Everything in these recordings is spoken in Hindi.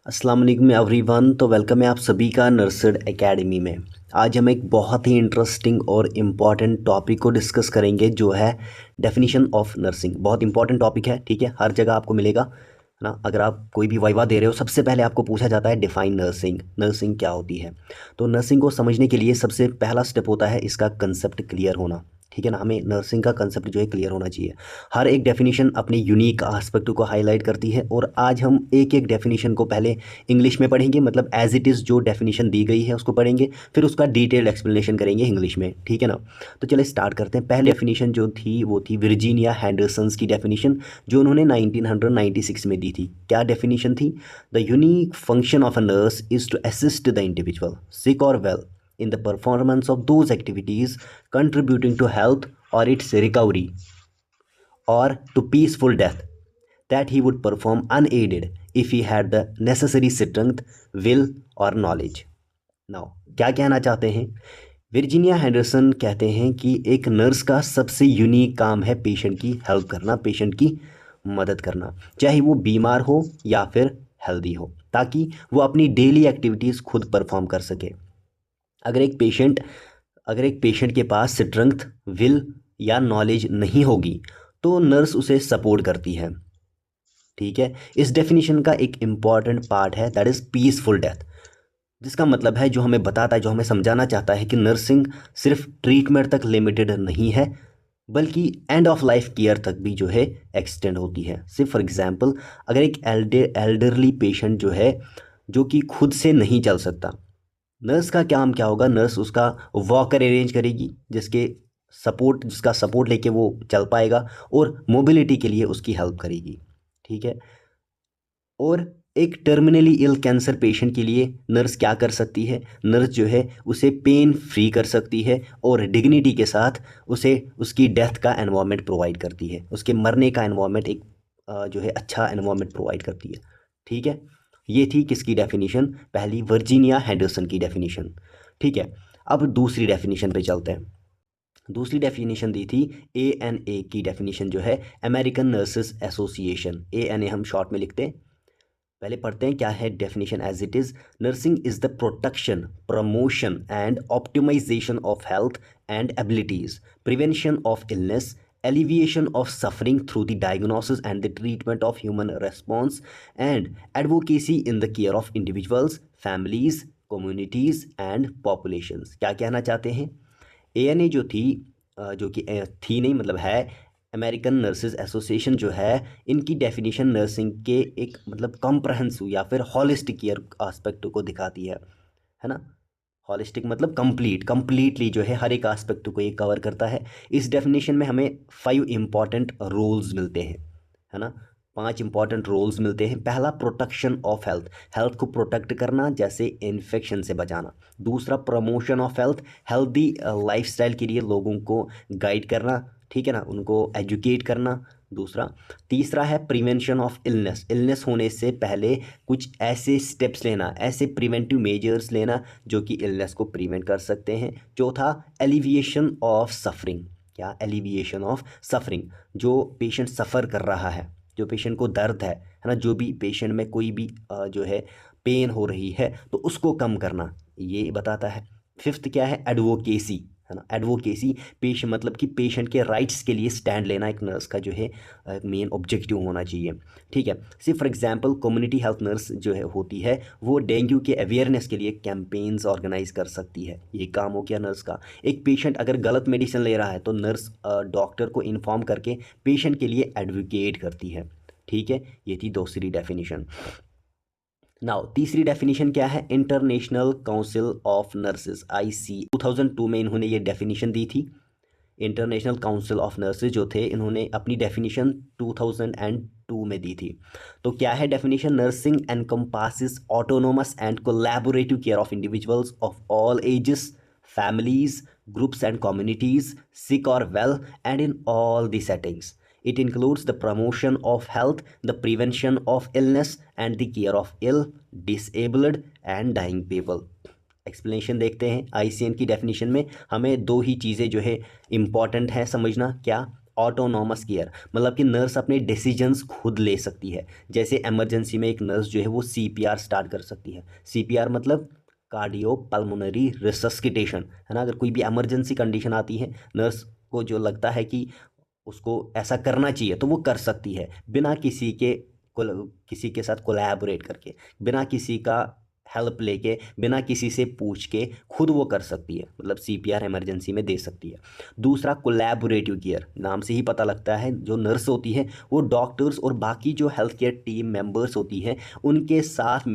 अस्सलाम वालेकुम एवरीवन। तो वेलकम है आप सभी का नर्सड एकेडमी में। आज हम एक बहुत ही इंटरेस्टिंग और इम्पॉर्टेंट टॉपिक को डिस्कस करेंगे जो है डेफिनेशन ऑफ नर्सिंग। बहुत इंपॉर्टेंट टॉपिक है, ठीक है, हर जगह आपको मिलेगा, है ना। अगर आप कोई भी वाइवा दे रहे हो सबसे पहले आपको पूछा जाता है डिफाइन नर्सिंग, नर्सिंग क्या होती है। तो नर्सिंग को समझने के लिए सबसे पहला स्टेप होता है इसका कंसेप्ट क्लियर होना, ठीक है ना। हमें नर्सिंग का कंसेप्ट जो है क्लियर होना चाहिए। हर एक डेफिनेशन अपनी यूनिक आस्पेक्ट को हाईलाइट करती है और आज हम एक एक डेफिनेशन को पहले इंग्लिश में पढ़ेंगे, मतलब एज इट इज़ जो डेफिनेशन दी गई है उसको पढ़ेंगे, फिर उसका डिटेल्ड एक्सप्लेनेशन करेंगे इंग्लिश में, ठीक है ना। तो चलिए स्टार्ट करते हैं। पहले डेफिनेशन जो थी वो थी वर्जीनिया हैंडरसन्स की डेफिनेशन, जो उन्होंने 1996 में दी थी। क्या डेफिनेशन थी? The unique function of a nurse is to assist the individual sick और well in the performance of those activities contributing to health or its recovery or to peaceful death that he would perform unaided if he had the necessary strength, will or knowledge. Now, क्या कहना चाहते हैं? वर्जीनिया हैंडरसन कहते हैं कि एक नर्स का सबसे यूनिक काम है पेशेंट की हेल्प करना, पेशेंट की मदद करना, चाहे वो बीमार हो या फिर हेल्दी हो, ताकि वो अपनी डेली एक्टिविटीज़ खुद परफॉर्म कर सके। अगर एक पेशेंट अगर एक पेशेंट के पास स्ट्रेंथ, विल या नॉलेज नहीं होगी तो नर्स उसे सपोर्ट करती है, ठीक है। इस डेफिनेशन का एक इम्पॉर्टेंट पार्ट है दैट इज़ पीसफुल डेथ, जिसका मतलब है, जो हमें बताता है, जो हमें समझाना चाहता है कि नर्सिंग सिर्फ ट्रीटमेंट तक लिमिटेड नहीं है, बल्कि एंड ऑफ लाइफ केयर तक भी जो है एक्सटेंड होती है। सिर्फ फॉर एग्जांपल, अगर एक एल्डरली पेशेंट जो है, जो कि खुद से नहीं चल सकता, नर्स का काम क्या होगा? नर्स उसका वॉकर अरेंज करेगी, जिसका सपोर्ट लेके वो चल पाएगा, और मोबिलिटी के लिए उसकी हेल्प करेगी, ठीक है। और एक टर्मिनली इल कैंसर पेशेंट के लिए नर्स क्या कर सकती है? नर्स जो है उसे पेन फ्री कर सकती है और डिग्निटी के साथ उसे उसकी डेथ का एनवायरनमेंट प्रोवाइड करती है, उसके मरने का एनवायरनमेंट एक जो है अच्छा एनवायरनमेंट प्रोवाइड करती है, ठीक है। ये थी किसकी डेफिनेशन? पहली वर्जीनिया हैंडरसन की डेफिनेशन, ठीक है। अब दूसरी डेफिनेशन पे चलते हैं। दूसरी डेफिनेशन दी थी ANA की डेफिनेशन, जो है अमेरिकन नर्सेस एसोसिएशन, ANA हम शॉर्ट में लिखते हैं। पहले पढ़ते हैं क्या है definition as it is. Nursing is the protection, promotion and optimization of health and abilities, prevention of illness, alleviation of suffering through the diagnosis and the treatment of human response, and advocacy in the care of individuals, families, communities and populations। क्या कहना चाहते हैं? ANA जो थी, जो कि थी नहीं, मतलब है अमेरिकन नर्सेज एसोसिएशन, जो है इनकी डेफिनेशन नर्सिंग के एक मतलब कॉम्प्रहेंसिव या फिर हॉलिस्टिक केयर एस्पेक्ट को दिखाती है ना। हॉलिस्टिक मतलब कंप्लीटली जो है हर एक एस्पेक्ट को ये कवर करता है। इस डेफिनेशन में हमें 5 इंपॉर्टेंट रोल्स मिलते हैं, है ना। 5 इंपॉर्टेंट रोल्स मिलते हैं। पहला, प्रोटेक्शन ऑफ हेल्थ, हेल्थ को प्रोटेक्ट करना, जैसे इन्फेक्शन से बचाना। दूसरा, promotion of health, healthy lifestyle के लिए लोगों को गाइड करना, ठीक है ना, उनको एजुकेट करना। दूसरा, तीसरा है प्रिवेंशन ऑफ इलनेस, इलनेस होने से पहले कुछ ऐसे स्टेप्स लेना, ऐसे प्रिवेंटिव मेजर्स लेना जो कि इलनेस को प्रिवेंट कर सकते हैं। चौथा, एलिविएशन ऑफ सफरिंग, क्या? एलिविएशन ऑफ सफरिंग, जो पेशेंट सफ़र कर रहा है, जो पेशेंट को दर्द है ना, जो भी पेशेंट में कोई भी जो है पेन हो रही है तो उसको कम करना, ये बताता है। फिफ्थ क्या है? एडवोकेसी, है ना। एडवोकेसी मतलब कि पेशेंट के राइट्स के लिए स्टैंड लेना एक नर्स का जो है मेन ऑब्जेक्टिव होना चाहिए, ठीक है। सिर्फ for example, community health nurse जो है होती है वो डेंगू के अवेयरनेस के लिए कैंपेन्स ऑर्गेनाइज कर सकती है, ये काम हो गया नर्स का। एक पेशेंट अगर गलत मेडिसिन ले रहा है तो नर्स डॉक्टर को इन्फॉर्म करके पेशेंट के लिए एडवोकेट करती है, ठीक है। ये थी दूसरी डेफिनेशन। नाउ तीसरी डेफिनेशन क्या है? International council of nurses, IC 2002 में इन्होंने ये डेफिनेशन दी थी। इंटरनेशनल काउंसिल ऑफ नर्सेज जो थे, इन्होंने अपनी डेफिनेशन 2002 में दी थी। तो क्या है definition? Nursing encompasses autonomous and collaborative care of individuals of all ages, families, groups and communities, sick or well, and in all the settings. It includes the promotion of health, the prevention of illness, and the care of ill, disabled, and dying people. Explanation देखते हैं। ICN की डेफिनेशन में हमें दो ही चीज़ें जो है इम्पॉर्टेंट है समझना। क्या? ऑटोनॉमस केयर, मतलब कि नर्स अपने डिसीजंस खुद ले सकती है। जैसे इमरजेंसी में एक नर्स जो है वो सीपीआर स्टार्ट कर सकती है। सीपीआर मतलब कार्डियो पल्मोनरी रिसस्किटेशन, है ना। अगर कोई भी इमरजेंसी कंडीशन आती है, नर्स को जो लगता है कि उसको ऐसा करना चाहिए तो वो कर सकती है, बिना किसी के साथ कोलैबोरेट करके, बिना किसी का हेल्प लेके, बिना किसी से पूछ के खुद वो कर सकती है, मतलब सीपीआर इमरजेंसी में दे सकती है। दूसरा कोलैबोरेटिव केयर, नाम से ही पता लगता है जो नर्स होती है वो डॉक्टर्स और बाकी जो हेल्थ केयर टीम मेंबर्स होती है उनके साथ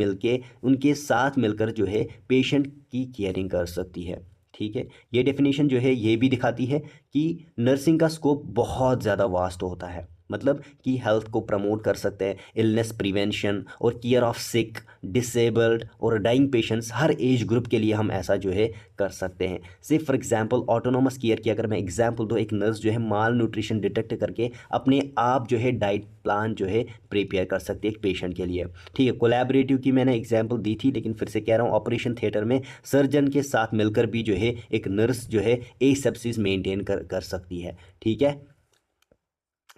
मिलकर जो है पेशेंट की केयरिंग कर सकती है। ठीक है, ये डेफिनेशन जो है ये भी दिखाती है कि नर्सिंग का स्कोप बहुत ज़्यादा वास्ट होता है, मतलब कि हेल्थ को प्रमोट कर सकते हैं, इलनेस प्रिवेंशन और केयर ऑफ सिक, डिसेबल्ड और डाइंग पेशेंट्स, हर एज ग्रुप के लिए हम ऐसा जो है कर सकते हैं। से फॉर एग्जांपल ऑटोनोमस केयर की अगर मैं एग्जांपल दूँ, एक नर्स जो है माल न्यूट्रिशन डिटेक्ट करके अपने आप जो है डाइट प्लान जो है प्रिपेयर कर सकती है एक पेशेंट के लिए। ठीक है, कोलैबोरेटिव की मैंने एग्जांपल दी थी, लेकिन फिर से कह रहा हूँ, ऑपरेशन थिएटर में सर्जन के साथ मिलकर भी जो है एक नर्स जो है एसेप्सिस मेंटेन कर सकती है। ठीक है,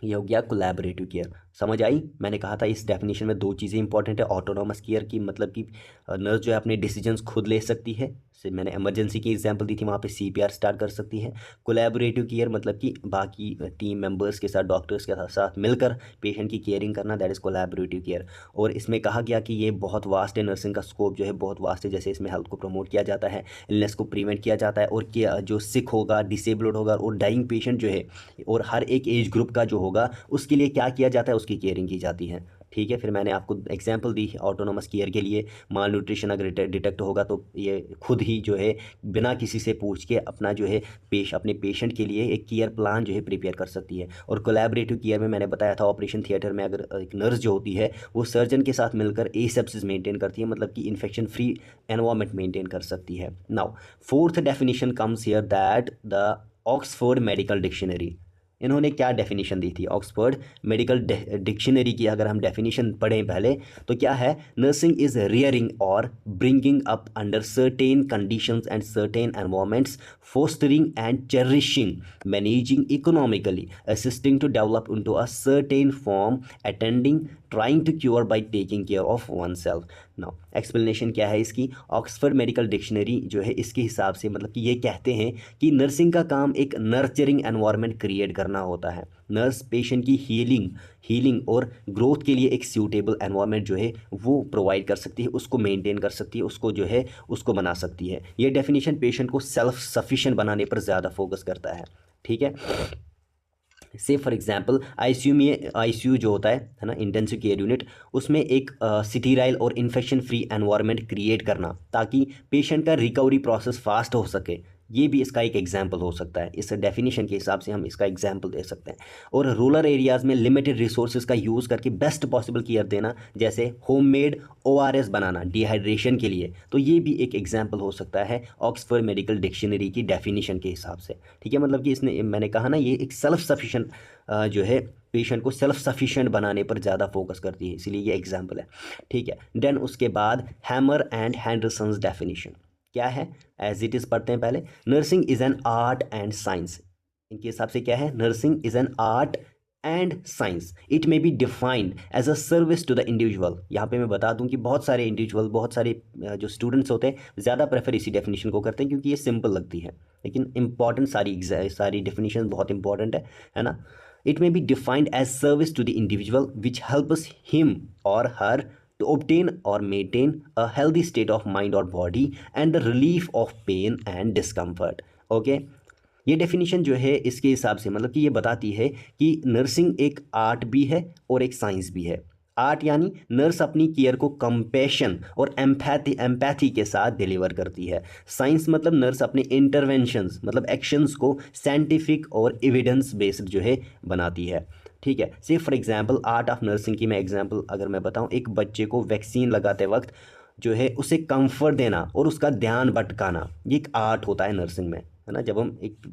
ये हो गया कोलैबोरेटिव केयर। समझ आई? मैंने कहा था इस डेफिनेशन में दो चीज़ें इंपॉर्टेंट है। ऑटोनॉमस केयर की मतलब कि नर्स जो है अपने डिसीजंस खुद ले सकती है, से मैंने इमरजेंसी की एग्जांपल दी थी, वहाँ पे सीपीआर स्टार्ट कर सकती है। कोलैबोरेटिव केयर मतलब कि बाकी टीम मेंबर्स के साथ, डॉक्टर्स के साथ मिलकर पेशेंट की केयरिंग करना, दैट इज़ कोलैबोरेटिव केयर। और इसमें कहा गया कि ये बहुत वास्ट है, नर्सिंग का स्कोप जो है बहुत वास्ट है। जैसे इसमें हेल्थ को प्रमोट किया जाता है, इलनेस को प्रिवेंट किया जाता है, और जो सिक होगा, डिसेबल्ड होगा और डाइंग पेशेंट जो है, और हर एक एज ग्रुप का जो होगा उसके लिए क्या किया जाता है, उसकी केयरिंग की जाती है। ठीक है, फिर मैंने आपको एग्जांपल दी ऑटोनोमस केयर के लिए, माल न्यूट्रिशन अगर डिटेक्ट होगा तो ये खुद ही जो है बिना किसी से पूछ के अपना जो है अपने पेशेंट के लिए एक केयर प्लान जो है प्रिपेयर कर सकती है। और कोलैबोरेटिव केयर में मैंने बताया था ऑपरेशन थिएटर में अगर एक नर्स जो होती है वो सर्जन के साथ मिलकर एसेप्सिस मेंटेन करती है, मतलब कि इन्फेक्शन फ्री एनवायरनमेंट मेंटेन कर सकती है। Now fourth definition comes here, that the Oxford medical dictionary. इन्होंने क्या डेफिनेशन दी थी? ऑक्सफोर्ड मेडिकल डिक्शनरी की अगर हम डेफिनेशन पढ़ें पहले तो क्या है? नर्सिंग इज रियरिंग और bringing up under certain conditions and certain environments, fostering and cherishing, managing economically, assisting to develop into a certain form, attending, trying to cure by taking care of oneself. Now explanation क्या है इसकी? ऑक्सफोर्ड मेडिकल डिक्शनरी जो है इसके हिसाब से मतलब कि ये कहते हैं कि नर्सिंग का काम एक नर्चरिंग एनवायरनमेंट क्रिएट करना होता है। नर्स पेशेंट की हीलिंग और ग्रोथ के लिए एक सूटेबल एनवायरनमेंट जो है वो प्रोवाइड कर सकती है, उसको मेंटेन कर सकती है, उसको जो है उसको बना सकती है। ये डेफिनेशन पेशेंट को सेल्फ सफिशिएंट बनाने पर ज़्यादा फोकस करता है। ठीक है, से फॉर एग्जांपल आईसीयू जो होता है ना, इंटेंसिव केयर यूनिट, उसमें एक स्टीराइल और इन्फेक्शन फ्री एनवायरनमेंट क्रिएट करना ताकि पेशेंट का रिकवरी प्रोसेस फास्ट हो सके, ये भी इसका एक एग्जाम्पल हो सकता है। इस डेफिनेशन के हिसाब से हम इसका एग्जाम्पल दे सकते हैं। और रूरल एरियाज़ में लिमिटेड रिसोर्सेज का यूज़ करके बेस्ट पॉसिबल केयर देना, जैसे होममेड ओआरएस बनाना डिहाइड्रेशन के लिए, तो ये भी एक एग्जाम्पल हो सकता है ऑक्सफोर्ड मेडिकल डिक्शनरी की डेफिनेशन के हिसाब से। ठीक है, मतलब कि इसने, मैंने कहा ना, ये एक सेल्फ सफिशिएंट जो है पेशेंट को सेल्फ सफिशिएंट बनाने पर ज़्यादा फोकस करती है, इसलिए ये एग्जाम्पल है। ठीक है, देन उसके बाद हैमर एंड हैंडरसन्स डेफिनेशन क्या है? एज इट इज़ पढ़ते हैं पहले। Nursing is an art and science, इनके हिसाब से क्या है? Nursing is an art and science, it may be defined as a service to the individual. यहाँ पे मैं बता दूं कि बहुत सारे इंडिविजुअल, बहुत सारे जो स्टूडेंट्स होते हैं ज़्यादा प्रेफर इसी डेफिनेशन को करते हैं क्योंकि ये सिंपल लगती है, लेकिन इंपॉर्टेंट सारी डेफिनेशन बहुत इंपॉर्टेंट है ना। It may be defined as service to the individual which helps him or her to obtain or maintain a healthy state of mind or body and the relief of pain and discomfort. Okay, ये डेफिनेशन जो है इसके हिसाब से मतलब कि ये बताती है कि नर्सिंग एक आर्ट भी है और एक साइंस भी है। आर्ट यानी नर्स अपनी केयर को कंपैशन और एम्पैथी के साथ डिलीवर करती है। साइंस मतलब नर्स अपने इंटरवेंशंस मतलब एक्शंस को साइंटिफिक और एविडेंस बेस्ड जो है बनाती है। ठीक है, से for example art of nursing की मैं एग्जांपल अगर मैं बताऊं, एक बच्चे को वैक्सीन लगाते वक्त जो है उसे कंफर्ट देना और उसका ध्यान भटकाना, ये एक आर्ट होता है नर्सिंग में, है ना। जब हम एक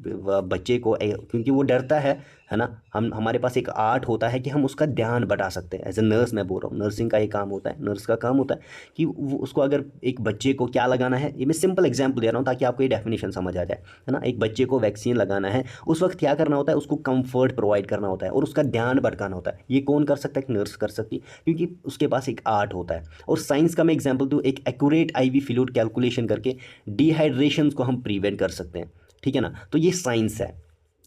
बच्चे को क्योंकि वो डरता है है ना। हम हमारे पास एक आर्ट होता है कि हम उसका ध्यान बटा सकते हैं। एज ए नर्स मैं बोल रहा हूँ, नर्सिंग का ये काम होता है, नर्स का काम होता है कि वो उसको अगर एक बच्चे को क्या लगाना है, ये मैं सिंपल एग्जांपल दे रहा हूँ ताकि आपको ये डेफिनेशन समझ आ जाए, है ना। एक बच्चे को वैक्सीन लगाना है, उस वक्त क्या करना होता है, उसको कंफर्ट प्रोवाइड करना होता है और उसका ध्यान भटकाना होता है। ये कौन कर सकता है? एक नर्स कर सकती है, क्योंकि उसके पास एक आर्ट होता है। और साइंस का मैं एग्जाम्पल दूँ, एक एक्यूरेट IV फ्लूइड कैलकुलेशन करके डिहाइड्रेशन को हम प्रिवेंट कर सकते हैं, ठीक है ना। तो ये साइंस है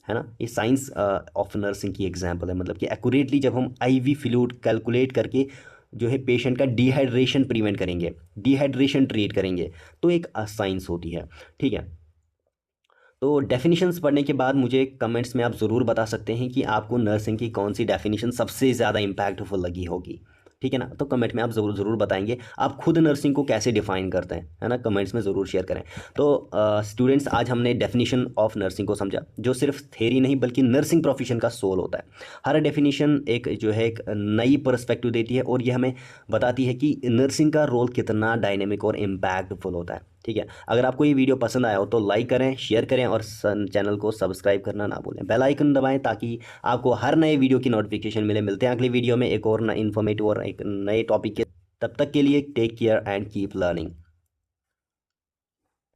ना। ये साइंस ऑफ नर्सिंग की एग्जांपल है, मतलब कि एक्यूरेटली जब हम IV फ्लूइड कैलकुलेट करके जो है पेशेंट का डिहाइड्रेशन प्रिवेंट करेंगे, डिहाइड्रेशन ट्रीट करेंगे, तो एक साइंस होती है, ठीक है। तो डेफिनेशंस पढ़ने के बाद मुझे कमेंट्स में आप ज़रूर बता सकते हैं कि आपको नर्सिंग की कौन सी डेफिनेशन सबसे ज़्यादा इम्पैक्टफुल लगी होगी, ठीक है ना। तो कमेंट में आप ज़रूर बताएंगे आप खुद नर्सिंग को कैसे डिफाइन करते हैं, है ना। कमेंट्स में ज़रूर शेयर करें। तो स्टूडेंट्स, आज हमने डेफिनेशन ऑफ नर्सिंग को समझा, जो सिर्फ थेरी नहीं बल्कि नर्सिंग प्रोफेशन का सोल होता है। हर डेफिनेशन एक जो है एक नई पर्सपेक्टिव देती है और ये हमें बताती है कि नर्सिंग का रोल कितना डायनेमिक और इम्पैक्टफुल होता है, ठीक है। अगर आपको ये वीडियो पसंद आया हो तो लाइक करें, शेयर करें और चैनल को सब्सक्राइब करना ना भूलें। बेल आइकन दबाएं ताकि आपको हर नए वीडियो की नोटिफिकेशन मिले। मिलते हैं अगली वीडियो में एक और इन्फॉर्मेटिव और एक नए टॉपिक के। तब तक के लिए take care and keep learning.